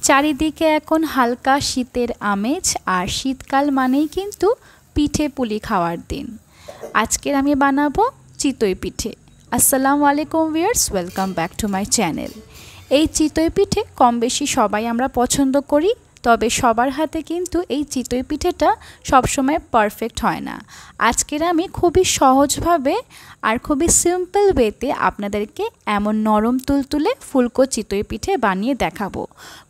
চারিদিকে এখন হালকা শীতের আমেজ আর শীতকাল মানেই কিন্তু পিঠে পুলি খাওয়ার দিন। আজকের আমি বানাবো চিতই পিঠে। আসসালামু আলাইকুম viewers, welcome back to my channel. এই চিতই পিঠে কম বেশি সবাই আমরা পছন্দ করি, তবে সবার হাতে কিন্তু এই চিতই পিঠেটা সবসময় পারফেক্ট হয় না। আজকের আমি খুবই সহজভাবে আর খুবই সিম্পল ওয়েতে আপনাদেরকে এমন নরম তুলতুলে ফুলকো চিতই পিঠে বানিয়ে দেখাবো।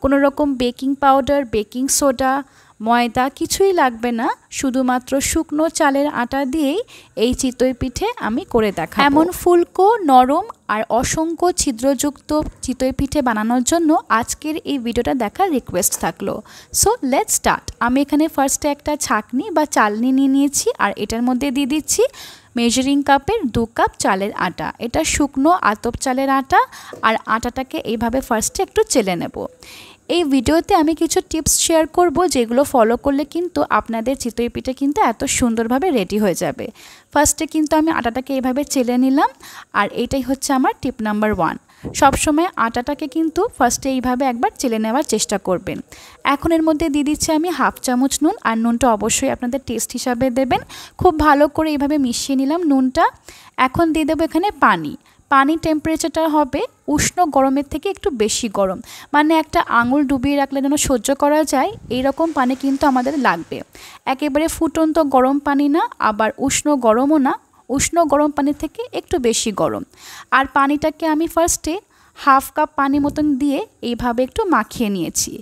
কোনো রকম বেকিং পাউডার, বেকিং সোডা, ময়দা কিছুই লাগবে না, শুধুমাত্র শুকনো চালের আটা দিয়েই এই চিতই পিঠে আমি করে দেখাবো। এমন ফুলকো, নরম আর অসংখ্য ছিদ্রযুক্ত চিতই পিঠে বানানোর জন্য আজকের এই ভিডিওটা দেখার রিকোয়েস্ট থাকলো। So let's start. আমি এখানে ফার্স্টে একটা ছাঁকনি বা চালনি নিয়ে নিয়েছি আর এটার মধ্যে দিয়ে দিচ্ছি মেজারিং কাপের 2 কাপ চালের আটা। এটা শুকনো আতপ চালের আটা, আর আটাটাকে এইভাবে ফার্স্টে একটু চেলে নেব। এই ভিডিওতে আমি কিছু টিপস শেয়ার করব, যেগুলো ফলো করলে কিন্তু আপনাদের চিতই পিঠে কিন্তু এত সুন্দরভাবে রেডি হয়ে যাবে। ফার্স্টে কিন্তু আমি আটাটাকে এইভাবে চেলে নিলাম, আর এইটাই হচ্ছে আমার টিপ নাম্বার 1। সবসময় আটাটাকে কিন্তু ফার্স্টে এইভাবে একবার চেলে নেওয়ার চেষ্টা করবেন। এখন এর মধ্যে দিয়ে দিচ্ছি আমি হাফ চামচ নুন, আর নুনটা অবশ্যই আপনাদের টেস্ট হিসাবে দেবেন। খুব ভালো করে এইভাবে মিশিয়ে নিলাম নুনটা। এখন দিয়ে দেবো এখানে পানি। পানির টেম্পারেচারটা হবে উষ্ণ গরমের থেকে একটু বেশি গরম, মানে একটা আঙুল ডুবিয়ে রাখলে যেন সহ্য করা যায় এইরকম পানি কিন্তু আমাদের লাগবে। একেবারে ফুটন্ত গরম পানি না, আবার উষ্ণ গরমও না, উষ্ণ গরম পানি থেকে একটু বেশি গরম। আর পানিটাকে আমি ফার্স্টে হাফ কাপ পানি মতন দিয়ে এইভাবে একটু মাখিয়ে নিয়েছি।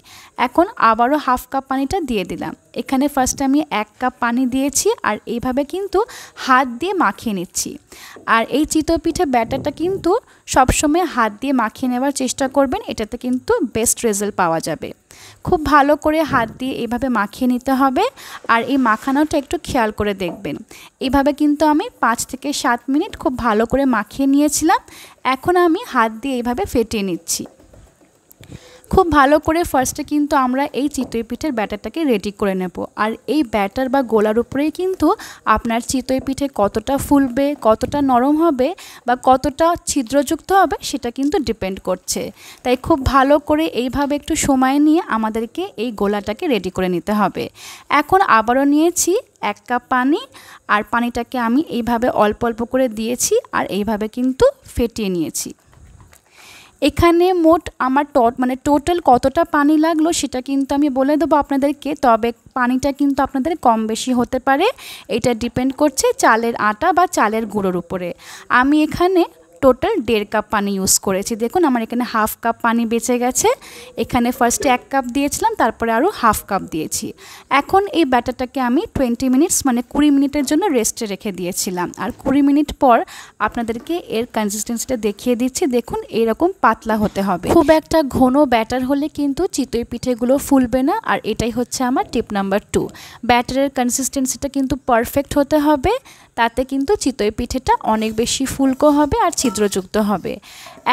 এখন আবারও হাফ কাপ পানিটা দিয়ে দিলাম। এখানে ফার্স্টে আমি 1 কাপ পানি দিয়েছি, আর এইভাবে কিন্তু হাত দিয়ে মাখিয়ে নিচ্ছি। আর এই চিতই পিঠে ব্যাটারটা কিন্তু সবসময় হাত দিয়ে মাখিয়ে নেওয়ার চেষ্টা করবেন, এটাতে কিন্তু বেস্ট রেজাল্ট পাওয়া যাবে। খুব ভালো করে হাত দিয়ে এইভাবে মাখিয়ে নিতে হবে, আর এই মাখানোটা একটু খেয়াল করে দেখবেন। এইভাবে কিন্তু আমি 5 থেকে 7 মিনিট খুব ভালো করে মাখিয়ে নিয়েছিলাম। এখন আমি হাত দিয়ে এইভাবে ফেটিয়ে নিচ্ছি। খুব ভালো করে ফার্স্টে কিন্তু আমরা এই চিতই পিঠের ব্যাটারটাকে রেডি করে নেব। আর এই ব্যাটার বা গোলার উপরেই কিন্তু আপনার চিতই পিঠে কতটা ফুলবে, কতটা নরম হবে বা কতটা ছিদ্রযুক্ত হবে সেটা কিন্তু ডিপেন্ড করছে। তাই খুব ভালো করে এইভাবে একটু সময় নিয়ে আমাদেরকে এই গোলাটাকে রেডি করে নিতে হবে। এখন আবারও নিয়েছি 1 কাপ পানি, আর পানিটাকে আমি এইভাবে অল্প অল্প করে দিয়েছি, আর এইভাবে কিন্তু ফেটিয়ে নিয়েছি। এখানে মোট আমার টোটাল কতটা পানি লাগলো সেটা কিন্তু আমি বলে দেবো আপনাদেরকে, তবে পানিটা কিন্তু আপনাদের কম বেশি হতে পারে। এটা ডিপেন্ড করছে চালের আটা বা চালের গুঁড়োর উপরে। আমি এখানে টোটাল 1.5 কাপ পানি ইউজ করেছি। দেখুন আমার এখানে হাফ কাপ পানি বেঁচে গেছে। এখানে ফার্স্টে 1 কাপ দিয়েছিলাম, তারপরে আরও হাফ কাপ দিয়েছি। এখন এই ব্যাটারটাকে আমি 20 মিনিটস মানে 20 মিনিটের জন্য রেস্টে রেখে দিয়েছিলাম। আর 20 মিনিট পর আপনাদেরকে এর কনসিস্টেন্সিটা দেখিয়ে দিচ্ছি। দেখুন এরকম পাতলা হতে হবে। খুব একটা ঘন ব্যাটার হলে কিন্তু চিতই পিঠেগুলো ফুলবে না। আর এটাই হচ্ছে আমার টিপ নাম্বার 2। ব্যাটারের কনসিস্টেন্সিটা কিন্তু পারফেক্ট হতে হবে, তাতে কিন্তু চিতই পিঠেটা অনেক বেশি ফুলকো হবে আর ছিদ্রযুক্ত হবে।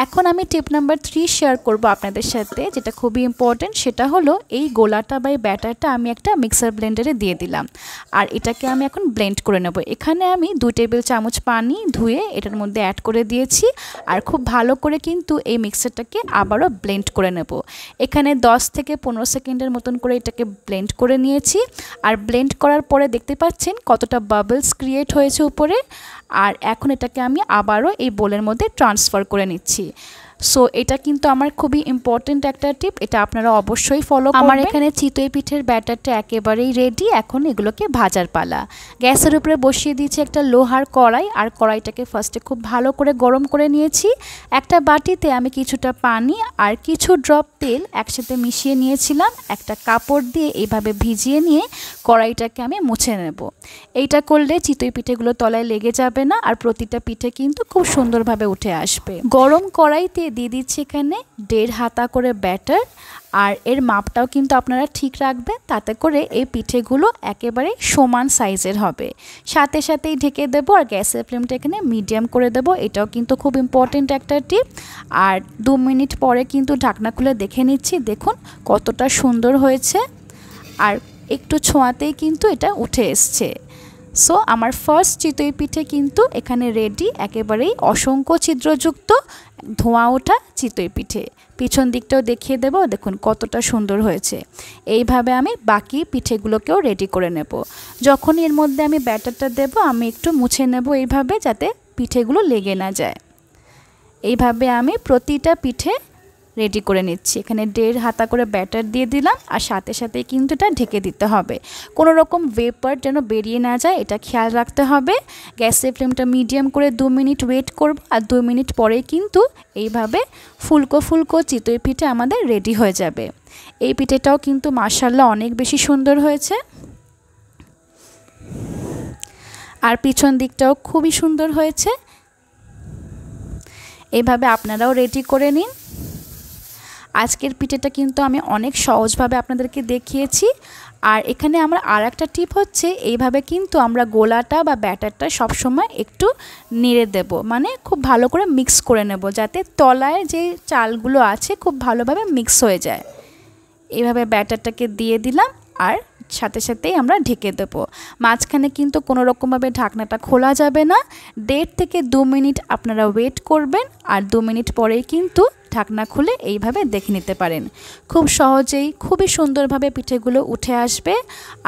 এখন আমি টিপ নাম্বার 3 শেয়ার করব আপনাদের সাথে, যেটা খুবই ইম্পর্টেন্ট। সেটা হলো এই গোলাটা বা এই ব্যাটারটা আমি একটা মিক্সার ব্লেন্ডারে দিয়ে দিলাম, আর এটাকে আমি এখন ব্লেন্ড করে নেব। এখানে আমি 2 টেবিল চামচ পানি ধুয়ে এটার মধ্যে অ্যাড করে দিয়েছি, আর খুব ভালো করে কিন্তু এই মিক্সারটাকে আবারও ব্লেন্ড করে নেব। এখানে 10 থেকে 15 সেকেন্ডের মতন করে এটাকে ব্লেন্ড করে নিয়েছি। আর ব্লেন্ড করার পরে দেখতে পাচ্ছেন কতটা বাবলস ক্রিয়েট হয়েছে উপরে। আর এখন এটাকে আমি আবারও এই বোলের মধ্যে ট্রান্সফার করে নিচ্ছি। সো এটা কিন্তু আমার খুবই ইম্পর্টেন্ট একটা টিপ, এটা আপনারা অবশ্যই ফলো করবেন। আমার এখানে চিতই পিঠের ব্যাটারটা একেবারেই রেডি। এখন এগুলোকে ভাজার পালা। গ্যাসের উপরে বসিয়ে দিয়েছি একটা লোহার কড়াই, আর কড়াইটাকে ফার্স্টে খুব ভালো করে গরম করে নিয়েছি। একটা বাটিতে আমি কিছুটা পানি আর কিছু ড্রপ তেল একসাথে মিশিয়ে নিয়েছিলাম। একটা কাপড় দিয়ে এইভাবে ভিজিয়ে নিয়ে কড়াইটাকে আমি মুছে নেব। এইটা করলে চিতই পিঠেগুলো তলায় লেগে যাবে না, আর প্রতিটা পিঠে কিন্তু খুব সুন্দরভাবে উঠে আসবে। গরম কড়াইতে দিয়ে দিচ্ছি এখানে 1.5 হাতা করে ব্যাটার, আর এর মাপটাও কিন্তু আপনারা ঠিক রাখবেন, তাতে করে এই পিঠেগুলো একেবারে সমান সাইজের হবে। সাথে সাথেই ঢেকে দেবো, আর গ্যাসের ফ্লেমটা এখানে মিডিয়াম করে দেবো। এটাও কিন্তু খুব ইম্পর্টেন্ট একটা টিপ। আর 2 মিনিট পরে কিন্তু ঢাকনা খুলে দেখে নিচ্ছি। দেখুন কতটা সুন্দর হয়েছে, আর একটু ছোঁয়াতেই কিন্তু এটা উঠে এসছে। সো আমার ফার্স্ট চিতই পিঠে কিন্তু এখানে রেডি, একেবারেই অসংখ্য ছিদ্রযুক্ত ধোঁয়া ওঠা চিতই পিঠে। পিছন দিকটাও দেখিয়ে দেব, দেখুন কতটা সুন্দর হয়েছে। এইভাবে আমি বাকি পিঠেগুলোকেও রেডি করে নেব। যখন এর মধ্যে আমি ব্যাটারটা দেব আমি একটু মুছে নেব এইভাবে, যাতে পিঠেগুলো লেগে না যায়। এইভাবে আমি প্রতিটা পিঠে রেডি করে নিচ্ছি। এখানে 1.5 হাতা করে ব্যাটার দিয়ে দিলাম, আর সাথে সাথে কিন্তু এটা ঢেকে দিতে হবে, কোনো রকম ভেপার যেন বেরিয়ে না যায় এটা খেয়াল রাখতে হবে। গ্যাসের ফ্লেমটা মিডিয়াম করে 2 মিনিট ওয়েট করব, আর 2 মিনিট পরেই কিন্তু এইভাবে ফুলকো ফুলকো চিতই পিঠে আমাদের রেডি হয়ে যাবে। এই পিঠেটাও কিন্তু মাশাআল্লাহ অনেক বেশি সুন্দর হয়েছে, আর পিছন দিকটাও খুবই সুন্দর হয়েছে। এইভাবে আপনারাও রেডি করে নিন। আজকের পিঠেটা কিন্তু আমি অনেক সহজভাবে আপনাদেরকে দেখিয়েছি। আর এখানে আমরা আরেকটা টিপ হচ্ছে, এইভাবে কিন্তু আমরা গোলাটা বা ব্যাটারটা সবসময় একটু নেড়ে দেব, মানে খুব ভালো করে মিক্স করে নেব, যাতে তলায় যে চালগুলো আছে খুব ভালোভাবে মিক্স হয়ে যায়। এইভাবে ব্যাটারটাকে দিয়ে দিলাম, আর সাথে সাথেই আমরা ঢেকে দেব। মাঝখানে কিন্তু কোনো রকমভাবে ঢাকনাটা খোলা যাবে না। 1.5 থেকে 2 মিনিট আপনারা ওয়েট করবেন, আর 2 মিনিট পরেই কিন্তু ঢাকনা খুলে এইভাবে দেখে নিতে পারেন। খুব সহজেই খুবই সুন্দরভাবে পিঠেগুলো উঠে আসবে।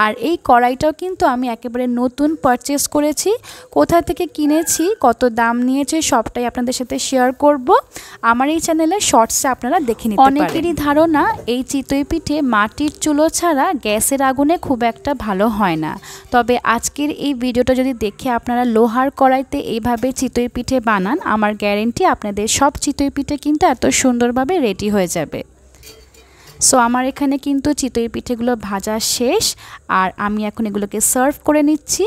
আর এই কড়াইটাও কিন্তু আমি একেবারে নতুন পারচেস করেছি। কোথা থেকে কিনেছি, কত দাম নিয়েছে সবটাই আপনাদের সাথে শেয়ার করব। আমার এই চ্যানেলে শর্টসে আপনারা দেখে নিতে পারেন। অনেকেরই ধারণা এই চিতই পিঠে মাটির চুলো ছাড়া গ্যাসের আগুনে খুব একটা ভালো হয় না। তবে আজকের এই ভিডিওটা যদি দেখে আপনারা লোহার কড়াইতে এইভাবে চিতই পিঠে বানান, আমার গ্যারেন্টি আপনাদের সব চিতই পিঠে কিন্তু এত সুন্দরভাবে রেডি হয়ে যাবে। সো আমার এখানে কিন্তু চিতই পিঠেগুলো ভাজা শেষ, আর আমি এখন এগুলোকে সার্ভ করে নিচ্ছি।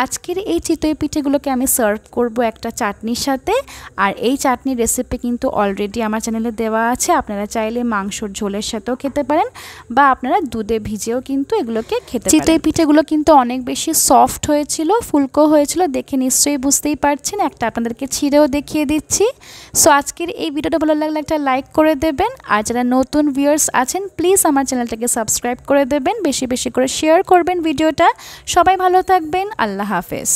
আজকের এই চিতই পিঠেগুলোকে আমি সার্ভ করব একটা চাটনির সাথে, আর এই চাটনির রেসিপি কিন্তু অলরেডি আমার চ্যানেলে দেওয়া আছে। আপনারা চাইলে মাংসর ঝোলের সাথেও খেতে পারেন, বা আপনারা দুধে ভিজেও কিন্তু এগুলোকে খেতে পারেন। চিতই পিঠেগুলো কিন্তু অনেক বেশি সফট হয়েছিল, ফুলকো হয়েছিল, দেখে নিশ্চয়ই বুঝতেই পারছেন। একটা আপনাদেরকে ছিঁড়েও দেখিয়ে দিচ্ছি। সো আজকের এই ভিডিওটা ভালো লাগলে একটা লাইক করে দেবেন, আর যারা নতুন ভিউয়ার্স আছেন প্লিজ আমার চ্যানেলটাকে সাবস্ক্রাইব করে দেবেন, বেশি বেশি করে শেয়ার করবেন ভিডিওটা। সবাই ভালো থাকবেন, আল্লাহ হাফেজ।